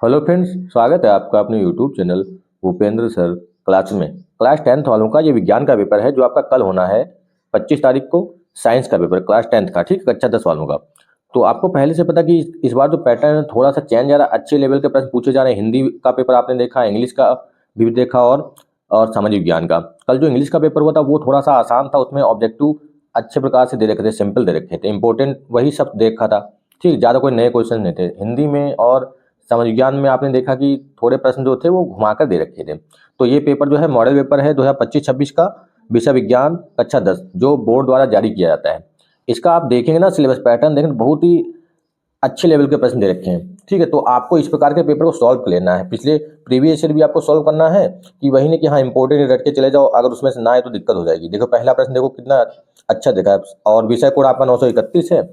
Hello friends, स्वागत है आपका अपने YouTube channel Bhupendra sir class में। क्लास 10th वालों का ये विज्ञान का पेपर है जो आपका कल होना है 25 तारीख को। साइंस का पेपर क्लास 10th का, ठीक है, कक्षा 10 वालों का। तो आपको पहले से पता कि इस बार जो पैटर्न है थोड़ा सा चेंज आ रहा है, अच्छे लेवल के प्रश्न पूछे जा रहे हैं। हिंदी का पेपर आपने देखा, इंग्लिश का भी देखा और सामाजिक विज्ञान का। कल जो इंग्लिश का पेपर हुआ था वो थोड़ा सा आसान था, उसमें ऑब्जेक्टिव अच्छे प्रकार से दे रखे थे, सिंपल दे रखे थे, इंपॉर्टेंट वही सब देखा था, ठीक। ज़्यादा कोई नए क्वेश्चन नहीं थे। हिंदी में और समाज विज्ञान में आपने देखा कि थोड़े प्रश्न जो थे वो घुमाकर दे रखे थे। तो ये पेपर जो है मॉडल पेपर है 2025-26 का, विषय विज्ञान कक्षा 10, जो बोर्ड द्वारा जारी किया जाता है। इसका आप देखेंगे ना, सिलेबस पैटर्न देखेंगे, बहुत ही अच्छे लेवल के प्रश्न दे रखे हैं, ठीक है। तो आपको इस प्रकार के पेपर को सॉल्व कर लेना है। पिछले प्रीवियस ईयर भी आपको सॉल्व करना है कि वही नहीं कि हाँ इंपॉर्टेंट रट के चले जाओ, अगर उसमें से ना आए तो दिक्कत हो जाएगी। देखो पहला प्रश्न देखो कितना अच्छा देखा है, और विषय कोड आपका 931 है,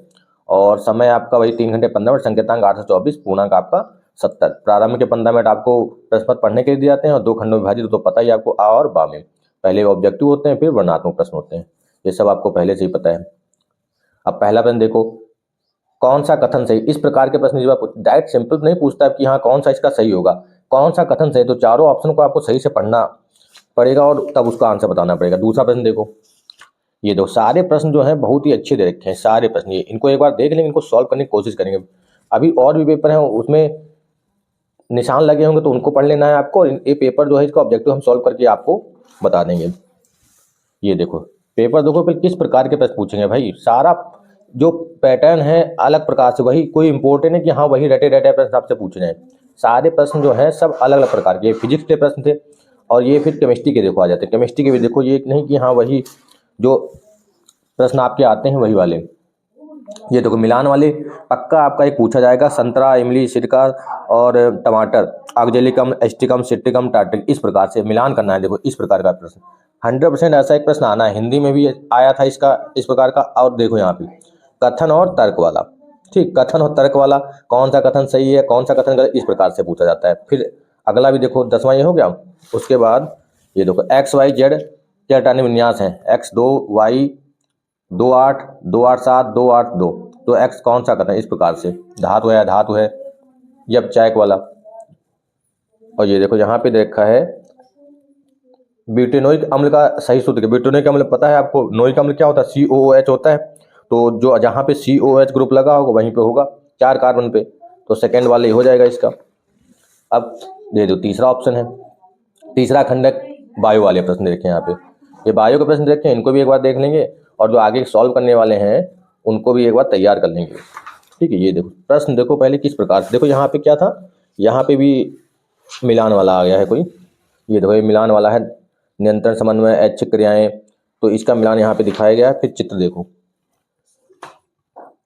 और समय आपका वही 3 घंटे 15 मिनट, संकेतांक 824, पूर्णांक आपका 70। प्रारंभ के 15 मिनट आपको प्रश्न पत्र पढ़ने के लिए दिए जाते हैं और 2 खंडों में विभाजित, तो पता ही आपको आ और बा में। पहले ऑब्जेक्टिव होते हैं, फिर वर्णनात्मक प्रश्न होते हैं, ये सब आपको पहले से ही पता है। अब पहला प्रश्न देखो, कौन सा कथन सही। इस प्रकार के प्रश्न जब आप डायरेक्ट सिंपल नहीं पूछता है कि हाँ कौन सा इसका सही होगा, कौन सा कथन सही, तो चारों ऑप्शन को आपको सही से पढ़ना पड़ेगा और तब उसका आंसर बताना पड़ेगा। दूसरा प्रश्न देखो, ये दो सारे प्रश्न जो हैं बहुत ही अच्छे दे रखे हैं, सारे प्रश्न। ये इनको एक बार देख लेंगे, इनको सॉल्व करने की कोशिश करेंगे। अभी और भी पेपर हैं उसमें निशान लगे होंगे तो उनको पढ़ लेना है आपको। ये पेपर जो है इसका ऑब्जेक्टिव हम सॉल्व करके आपको बता देंगे। ये देखो पेपर देखो फिर किस प्रकार के प्रश्न पूछेंगे भाई। सारा जो पैटर्न है अलग प्रकार से, वही कोई इंपॉर्टेंट है कि हाँ वही रटे रटे प्रश्न आपसे पूछ रहे हैं। सारे प्रश्न जो है सब अलग अलग प्रकार के। फिजिक्स के प्रश्न थे और ये फिर केमिस्ट्री के देखो आ जाते हैं। केमिस्ट्री के भी देखो, ये नहीं कि हाँ वही जो प्रश्न आपके आते हैं वही वाले। ये देखो मिलान वाले पक्का आपका एक पूछा जाएगा, संतरा, इमली, सिरका और टमाटर, ऑक्जेलिकम, एस्टिकम, सिट्रिकम, टार्ट्रिक, इस प्रकार से मिलान करना है। देखो इस प्रकार का प्रश्न 100% ऐसा एक प्रश्न आना है। हिंदी में भी आया था इसका इस प्रकार का। और देखो यहाँ पे कथन और तर्क वाला, ठीक, कथन और तर्क वाला, कौन सा कथन सही है कौन सा कथन गलत, इस प्रकार से पूछा जाता है। फिर अगला भी देखो 10वां ये हो गया। उसके बाद ये देखो एक्स वाई जेड के हटाने विन्यास है, X2 Y 28 287 282, तो एक्स कौन सा कथन, इस प्रकार से। धातु है धातु है, ये चैक वाला। और ये देखो यहाँ पे देखा है ब्यूटेनोइक अम्ल का सही सूत्र। ब्यूटेनोइक अम्ल पता है आपको, नोइक अम्ल क्या होता है, COOH होता है। तो जो जहाँ पे COOH ग्रुप लगा होगा वहीं पे होगा 4 कार्बन पे, तो सेकेंड वाले हो जाएगा इसका। अब दे दो तीसरा ऑप्शन है, तीसरा खंडक बायो वाले प्रश्न देखें यहाँ पे। ये बायो के प्रश्न देखें, इनको भी एक बार देख लेंगे और जो आगे सॉल्व करने वाले हैं उनको भी एक बार तैयार कर लेंगे, ठीक है। ये देखो प्रश्न देखो पहले किस प्रकार से। देखो यहाँ पे क्या था, यहाँ पे भी मिलान वाला आ गया है कोई। ये देखो ये मिलान वाला है, नियंत्रण समन्वय ऐच्छिक क्रियाएं, तो इसका मिलान यहाँ पे दिखाया गया है। फिर चित्र देखो,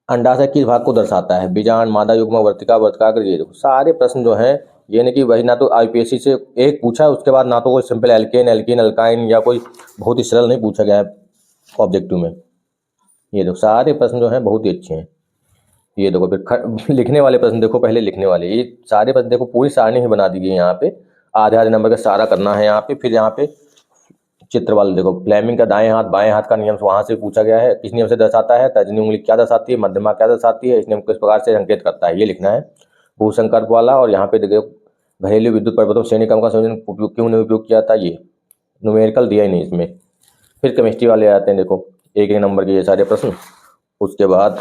अंडाशय किस भाग को दर्शाता है, बीजांड, मादा युग्म, वर्तिका, वर्तिकाग्र। ये देखो सारे प्रश्न जो हैं ये नहीं कि वही ना तो IPSC से एक पूछा है उसके बाद ना तो कोई सिंपल एल्केन एल्कीन अल्काइन या कोई बहुत ही सरल नहीं पूछा गया है ऑब्जेक्टिव में। ये देखो सारे प्रश्न जो हैं बहुत ही अच्छे हैं। ये देखो फिर लिखने वाले प्रश्न देखो, पहले लिखने वाले ये सारे प्रश्न देखो, पूरी सारणी ही बना दी गई है यहाँ पे। आधे आधे नंबर का सारा करना है यहाँ पे। फिर यहाँ पे चित्र वाले देखो, फ्लेमिंग का दाएं हाथ बाएं हाथ का नियम वहां से पूछा गया है, किस नियम से दर्शाता है, तर्जनी उंगली क्या दर्शाती है, मध्यमा क्या दर्शाती है, इस नियम किस प्रकार से संकेत करता है, ये लिखना है। भूसंकल्प वाला, और यहाँ पे देखो घरेलू विद्युत परिपथों श्रेणी क्रम का संयोजन उपयोग क्यों नहीं उपयोग किया था, ये न्यूमेरिकल दिया ही नहीं इसमें। फिर केमिस्ट्री वाले आते हैं, देखो एक एक नंबर के ये सारे प्रश्न। उसके बाद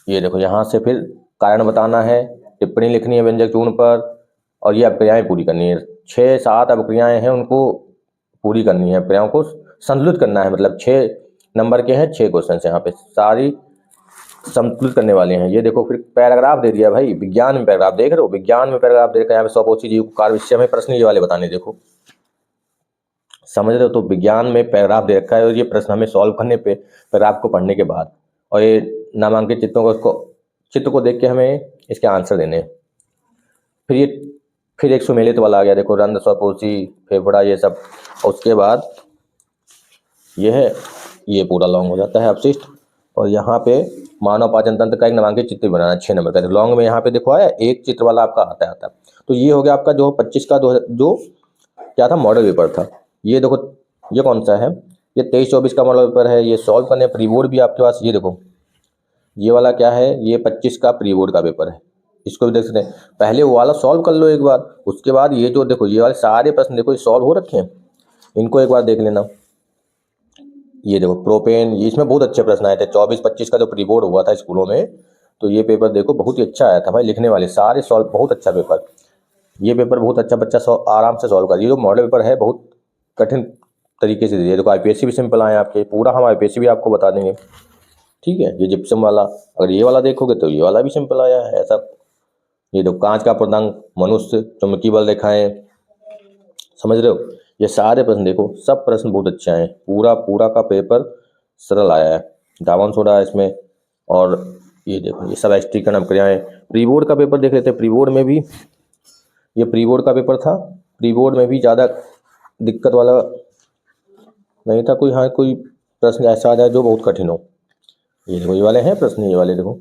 ये देखो यहाँ से फिर कारण बताना है, टिप्पणी लिखनी है व्यंजक चूर्ण पर, और ये अभिक्रियाएं पूरी करनी है। 6-7 अभिक्रियाएं हैं, उनको पूरी करनी है, क्रियाओं को संतुलित करना है। मतलब 6 नंबर के हैं, 6 क्वेश्चन यहाँ पे सारी संतुलित करने वाले हैं। ये देखो फिर पैराग्राफ दे दिया भाई, विज्ञान में पैराग्राफ देख रहे हो, विज्ञान में पैराग्राफ दे रखा है यहाँ पे। स्वपोषी जीव कार्य विषय में प्रश्न ये वाले बताने, देखो समझ रहे हो। तो विज्ञान में पैराग्राफ दे रखा है और ये प्रश्न हमें सॉल्व करने पे पैराग्राफ को पढ़ने के बाद, और ये नामांकित चित्रों को उसको चित्र को देख के हमें इसके आंसर देने। फिर ये फिर एक सुमेलित वाला आ गया, देखो रंध्र, स्वपोषी, फेफड़ा, ये सब। उसके बाद ये है, ये पूरा लॉन्ग हो जाता है अपशिष्ट। और यहाँ पे मानव पाचन तंत्र का एक नामांकित चित्र बनाना है 6 नंबर का। लॉन्ग में यहाँ पे देखो आया एक चित्र वाला आपका आता है। तो ये हो गया आपका जो 25 का जो क्या था मॉडल पेपर था। ये देखो ये कौन सा है, ये 23-24 का मॉडल पेपर है। ये सॉल्व करने प्री बोर्ड भी आपके पास, ये देखो ये वाला क्या है, ये 25 का प्री बोर्ड का पेपर है। इसको भी देख सकते हैं। पहले वो वाला सॉल्व कर लो एक बार, उसके बाद ये जो देखो ये वाले सारे प्रश्न देखो ये सॉल्व हो रखे हैं, इनको एक बार देख लेना। ये देखो प्रोपेन, इसमें बहुत अच्छे प्रश्न आए थे। 24-25 का जो प्री बोर्ड हुआ था स्कूलों में, तो ये पेपर देखो बहुत ही अच्छा आया था भाई, लिखने वाले सारे सॉल्व, बहुत अच्छा पेपर। ये पेपर बहुत अच्छा, बच्चा आराम से सॉल्व कर। ये जो मॉडल पेपर है बहुत कठिन तरीके से दिए। देखो आईपीएससी भी सिंपल आए आपके, पूरा हम आईपीएससी भी आपको बता देंगे। ठीक है, ये जिप्सम वाला, अगर ये वाला देखोगे तो ये वाला भी सिंपल आया है ऐसा। ये देखो कांच का पूर्णांक, मनुष्य, चुंबकीय बल दिखाएं, समझ रहे हो। ये सारे प्रश्न देखो, सब प्रश्न बहुत अच्छे आए, पूरा पूरा का पेपर सरल आया है। दावन सोडा है इसमें, और ये देखो ये सब एस्टीकरण क्रियाएं। प्री बोर्ड का पेपर देख लेते हैं। प्री बोर्ड में भी, ये प्री बोर्ड का पेपर था, प्री बोर्ड में भी ज़्यादा दिक्कत वाला नहीं था कोई। हाँ कोई प्रश्न ऐसा आ जाए जो बहुत कठिन हो। ये देखो ये वाले हैं प्रश्न, ये वाले देखो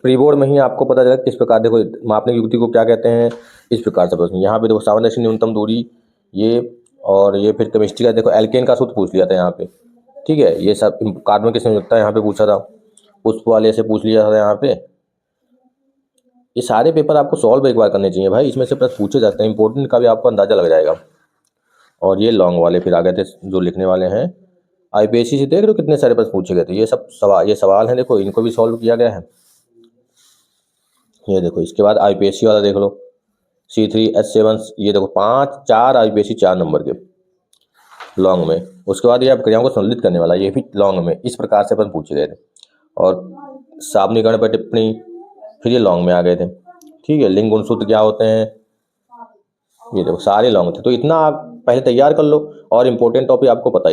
प्री बोर्ड में ही आपको पता चला किस प्रकार, देखो मापने की युक्ति को क्या कहते हैं, इस प्रकार से प्रश्न। यहाँ पे देखो सामंजस्य न्यूनतम दूरी, ये और ये फिर केमिस्ट्री का देखो एल्केन का सूत्र पूछ लिया था यहाँ पे। ठीक है, ये सब कार्बन की संयुक्ता यहाँ पे पूछा था, पुष्प वाले से पूछ लिया था यहाँ पे। ये सारे पेपर आपको सॉल्व एक बार करने चाहिए भाई, इसमें से प्रश्न पूछे जाते हैं, इंपॉर्टेंट का भी आपको अंदाजा लग जाएगा। और ये लॉन्ग वाले फिर आ गए थे जो लिखने वाले हैं। आईपीएससी से देख रहे हो कितने सारे प्रश्न पूछे गए थे। ये सब सवाल, ये सवाल हैं देखो, इनको भी सॉल्व किया गया है। ये देखो इसके बाद आईपीएससी वाला देख लो, C3H7, ये देखो 5-4 आईपीएससी 4 नंबर के लॉन्ग में। उसके बाद ये आप क्रियाओं को संतुलित करने वाला, ये भी लॉन्ग में, इस प्रकार से प्रश्न पूछे गए थे। और सामान्यीकरण पर टिप्पणी, फिर ये लॉन्ग में आ गए थे। ठीक है, लिंग गुणसूत्र क्या होते हैं, ये देखो सारे लॉन्ग थे। तो इतना आप पहले तैयार कर लो, और इम्पोर्टेंट टॉपिक आपको पता ही है।